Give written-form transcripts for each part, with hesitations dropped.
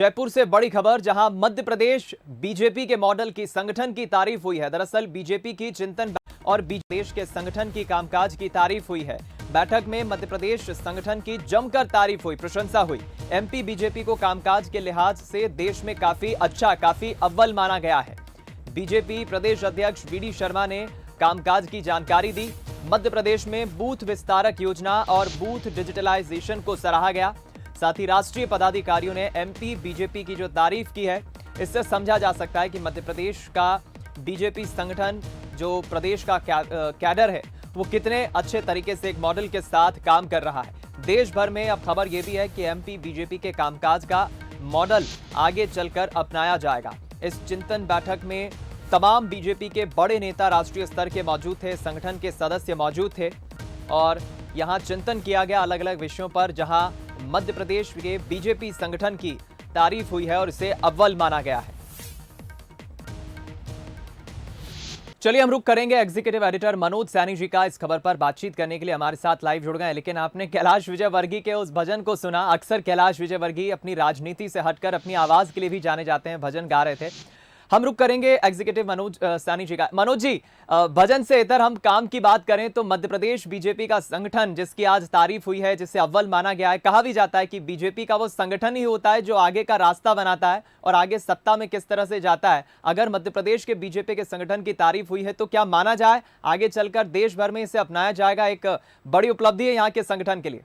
जयपुर से बड़ी खबर, जहां मध्य प्रदेश बीजेपी के मॉडल की संगठन की तारीफ हुई है। दरअसल बीजेपी की चिंतन और देश के संगठन की कामकाज की तारीफ हुई है। बैठक में मध्य प्रदेश संगठन की जमकर तारीफ हुई, प्रशंसा हुई। एमपी बीजेपी को कामकाज के लिहाज से देश में काफी अच्छा, काफी अव्वल माना गया है। बीजेपी प्रदेश अध्यक्ष वीडी शर्मा ने कामकाज की जानकारी दी। मध्य प्रदेश में बूथ विस्तारक योजना और बूथ डिजिटलाइजेशन को सराहा गया। साथ ही राष्ट्रीय पदाधिकारियों ने एमपी बीजेपी की जो तारीफ की है, इससे समझा जा सकता है कि मध्य प्रदेश का बीजेपी संगठन, जो प्रदेश का कैडर है, वो कितने अच्छे तरीके से एक मॉडल के साथ काम कर रहा है। देश भर में अब खबर यह भी है कि एमपी बीजेपी के कामकाज का मॉडल आगे चलकर अपनाया जाएगा। इस चिंतन बैठक में तमाम बीजेपी के बड़े नेता राष्ट्रीय स्तर के मौजूद थे, संगठन के सदस्य मौजूद थे और यहां चिंतन किया गया अलग अलग विषयों पर, जहां मध्य प्रदेश के बीजेपी संगठन की तारीफ हुई है और इसे अव्वल माना गया है। चलिए हम रुक करेंगे एग्जीक्यूटिव एडिटर मनोज सैनी जी का। इस खबर पर बातचीत करने के लिए हमारे साथ लाइव जुड़ गए। लेकिन आपने कैलाश विजयवर्गीय के उस भजन को सुना। अक्सर कैलाश विजयवर्गीय अपनी राजनीति से हटकर अपनी आवाज के लिए भी जाने जाते हैं, भजन गा रहे थे। हम रुक करेंगे एग्जीक्यूटिव मनोज सैनी जी का। मनोज जी, भजन से इतर हम काम की बात करें तो मध्य प्रदेश बीजेपी का संगठन, जिसकी आज तारीफ हुई है, जिसे अव्वल माना गया है, कहा भी जाता है कि बीजेपी का वो संगठन ही होता है जो आगे का रास्ता बनाता है और आगे सत्ता में किस तरह से जाता है। अगर मध्य प्रदेश के बीजेपी के संगठन की तारीफ हुई है तो क्या माना जाए आगे चलकर देश भर में इसे अपनाया जाएगा? एक बड़ी उपलब्धि है यहाँ के संगठन के लिए।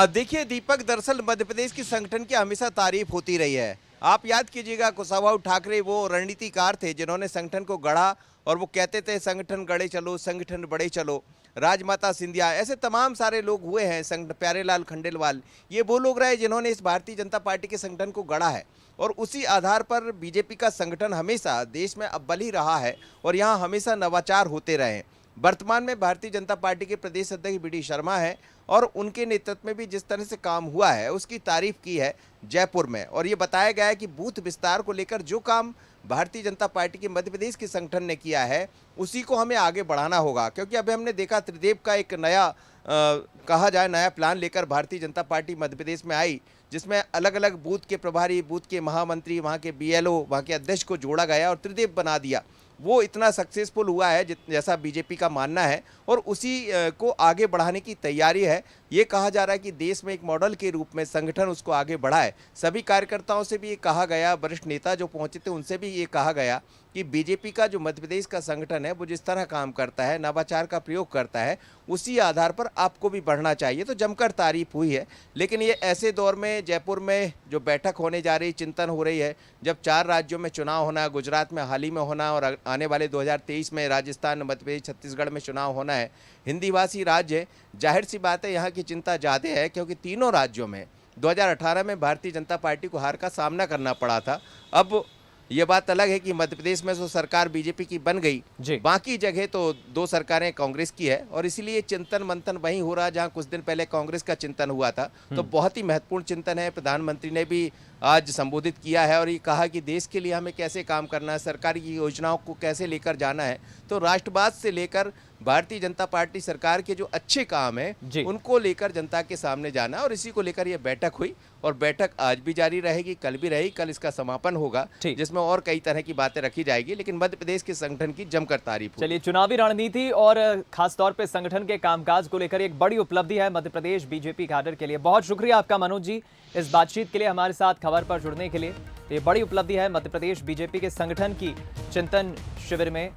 देखिए दीपक, दरअसल मध्य प्रदेश की संगठन की हमेशा तारीफ होती रही है। आप याद कीजिएगा, कुशाभाऊ ठाकरे वो रणनीतिकार थे जिन्होंने संगठन को गढ़ा और वो कहते थे संगठन गढ़े चलो, संगठन बढ़े चलो। राजमाता सिंधिया, ऐसे तमाम सारे लोग हुए हैं, प्यारेलाल खंडेलवाल, ये वो लोग रहे जिन्होंने इस भारतीय जनता पार्टी के संगठन को गढ़ा है और उसी आधार पर बीजेपी का संगठन हमेशा देश में अव्वल ही रहा है और यहाँ हमेशा नवाचार होते रहे हैं। वर्तमान में भारतीय जनता पार्टी के प्रदेश अध्यक्ष वीडी शर्मा है और उनके नेतृत्व में भी जिस तरह से काम हुआ है उसकी तारीफ की है जयपुर में। और ये बताया गया है कि बूथ विस्तार को लेकर जो काम भारतीय जनता पार्टी के मध्य प्रदेश के संगठन ने किया है उसी को हमें आगे बढ़ाना होगा, क्योंकि अभी हमने देखा त्रिदेव का एक नया कहा जाए नया प्लान लेकर भारतीय जनता पार्टी मध्य प्रदेश में आई, जिसमें अलग अलग बूथ के प्रभारी, बूथ के महामंत्री, वहाँ के बीएलओ, वहाँ के अध्यक्ष को जोड़ा गया और त्रिदेव बना दिया। वो इतना सक्सेसफुल हुआ है जैसा बीजेपी का मानना है और उसी को आगे बढ़ाने की तैयारी है। ये कहा जा रहा है कि देश में एक मॉडल के रूप में संगठन उसको आगे बढ़ाए। सभी कार्यकर्ताओं से भी ये कहा गया, वरिष्ठ नेता जो पहुंचे थे उनसे भी ये कहा गया कि बीजेपी का जो मध्य प्रदेश का संगठन है वो जिस तरह काम करता है, नवाचार का प्रयोग करता है, उसी आधार पर आपको भी बढ़ना चाहिए। तो जमकर तारीफ हुई है। लेकिन ये ऐसे दौर में जयपुर में जो बैठक होने जा रही, चिंतन हो रही है, जब 4 राज्यों में चुनाव होना, गुजरात में हाल ही में होना और आने वाले 2023 में राजस्थान, मध्य प्रदेश, छत्तीसगढ़ में चुनाव होना है, हिंदी भाषी राज्य, जाहिर सी बात है यहाँ की चिंता ज़्यादा है, क्योंकि तीनों राज्यों में 2018 में भारतीय जनता पार्टी को हार का सामना करना पड़ा था। अब ये बात अलग है कि मध्य प्रदेश में जो सरकार बीजेपी की बन गई, बाकी जगह तो 2 सरकारें कांग्रेस की है और इसीलिए चिंतन मंथन वहीं हो रहा जहां कुछ दिन पहले कांग्रेस का चिंतन हुआ था। तो बहुत ही महत्वपूर्ण चिंतन है। प्रधानमंत्री ने भी आज संबोधित किया है और ये कहा कि देश के लिए हमें कैसे काम करना है, सरकारी की योजनाओं को कैसे लेकर जाना है। तो राष्ट्रवाद से लेकर भारतीय जनता पार्टी सरकार के जो अच्छे काम है उनको लेकर जनता के सामने जाना और इसी को लेकर ये बैठक हुई और बैठक आज भी जारी रहेगी, कल भी रहेगी। कल इसका समापन होगा जिसमें और कई तरह की बातें रखी जाएगी, लेकिन मध्य प्रदेश के संगठन की जमकर तारीफ। चलिए, चुनावी रणनीति और खासतौर पर संगठन के कामकाज को लेकर एक बड़ी उपलब्धि है मध्य प्रदेश बीजेपी कैडर के लिए। बहुत शुक्रिया आपका मनोज जी, इस बातचीत के लिए, हमारे साथ खबर पर जुड़ने के लिए। ये बड़ी उपलब्धि है। मध्य प्रदेश बीजेपी के संगठन की चिंतन शिविर में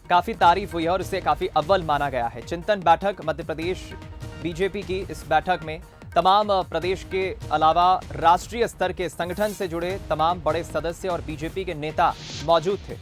काफी तारीफ हुई है और इसे काफी अव्वल माना गया है। चिंतन बैठक मध्य प्रदेश बीजेपी की, इस बैठक में तमाम प्रदेश के अलावा राष्ट्रीय स्तर के संगठन से जुड़े तमाम बड़े सदस्य और बीजेपी के नेता मौजूद थे।